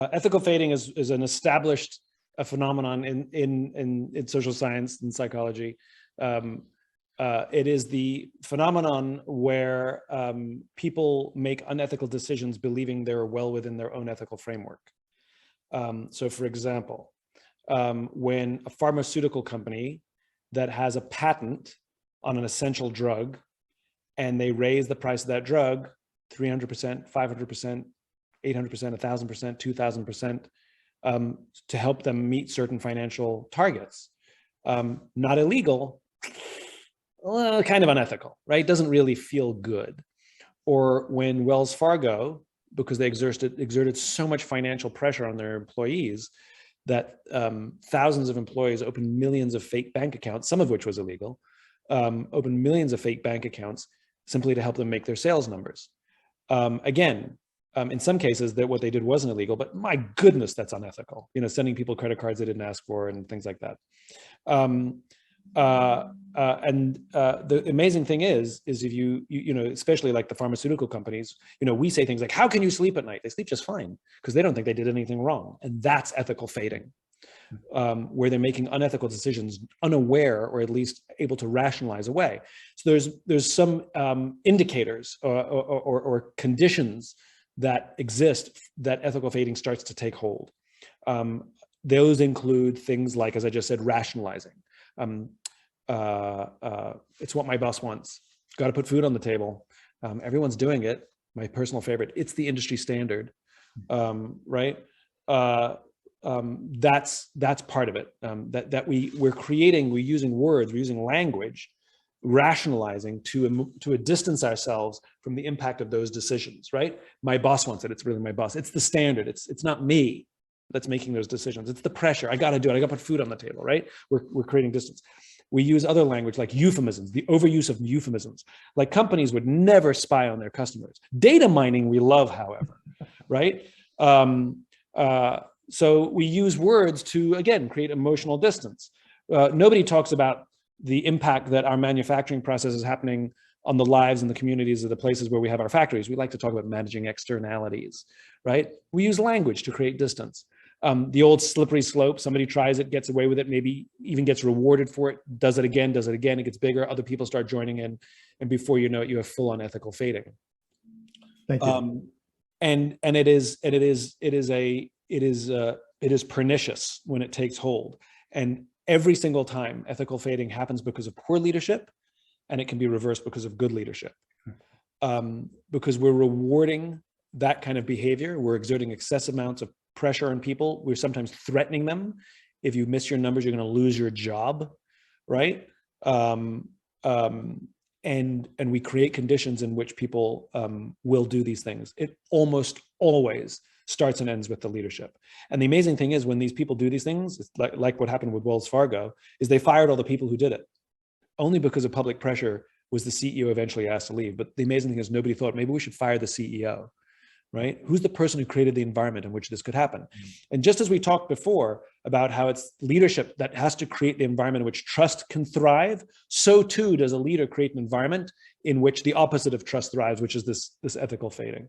Ethical fading is an established phenomenon in social science and psychology. It is the phenomenon where people make unethical decisions believing they're well within their own ethical framework. So for example, when a pharmaceutical company that has a patent on an essential drug and they raise the price of that drug 300%, 500%, 800%, 1,000%, 2,000%, to help them meet certain financial targets. Not illegal, well, kind of unethical, right? Doesn't really feel good. Or when Wells Fargo, because they exerted so much financial pressure on their employees that thousands of employees opened millions of fake bank accounts, some of which was illegal, opened millions of fake bank accounts simply to help them make their sales numbers. Again, in some cases that what they did wasn't illegal, but my goodness, that's unethical. You know, sending people credit cards they didn't ask for and things like that. The amazing thing is if you know, especially like the pharmaceutical companies, you know, we say things like, how can you sleep at night? They sleep just fine because they don't think they did anything wrong. And that's ethical fading, where they're making unethical decisions unaware, or at least able to rationalize away. So there's some indicators or conditions that exist that ethical fading starts to take hold. Those include things like, as I just said, rationalizing. It's what my boss wants. Got to put food on the table. Everyone's doing it. My personal favorite. It's the industry standard, right? That's part of it. We're using words, we're using language, rationalizing to distance ourselves from the impact of those decisions, right? My boss wants it. It's really my boss. It's the standard. It's not me that's making those decisions. It's the pressure. I got to do it. I got to put food on the table, right? We're creating distance. We use other language like euphemisms, the overuse of euphemisms. Like companies would never spy on their customers. Data mining we love, however, right? So we use words to, again, create emotional distance. Nobody talks about the impact that our manufacturing process is happening on the lives and the communities of the places where we have our factories. We like to talk about managing externalities, right? We use language to create distance. The old slippery slope, somebody tries it, gets away with it, maybe even gets rewarded for it, does it again, it gets bigger, other people start joining in, and before you know it, you have full on ethical fading. Thank you. And it is pernicious when it takes hold. And every single time ethical fading happens because of poor leadership, and it can be reversed because of good leadership. Because we're rewarding that kind of behavior, we're exerting excessive amounts of pressure on people. We're sometimes threatening them. If you miss your numbers, you're going to lose your job, right? And we create conditions in which people will do these things. It almost always starts and ends with the leadership. And the amazing thing is when these people do these things, it's like what happened with Wells Fargo, is they fired all the people who did it. Only because of public pressure was the CEO eventually asked to leave. But the amazing thing is nobody thought maybe we should fire the CEO. Right? Who's the person who created the environment in which this could happen? And just as we talked before about how it's leadership that has to create the environment in which trust can thrive, so too does a leader create an environment in which the opposite of trust thrives, which is this ethical fading.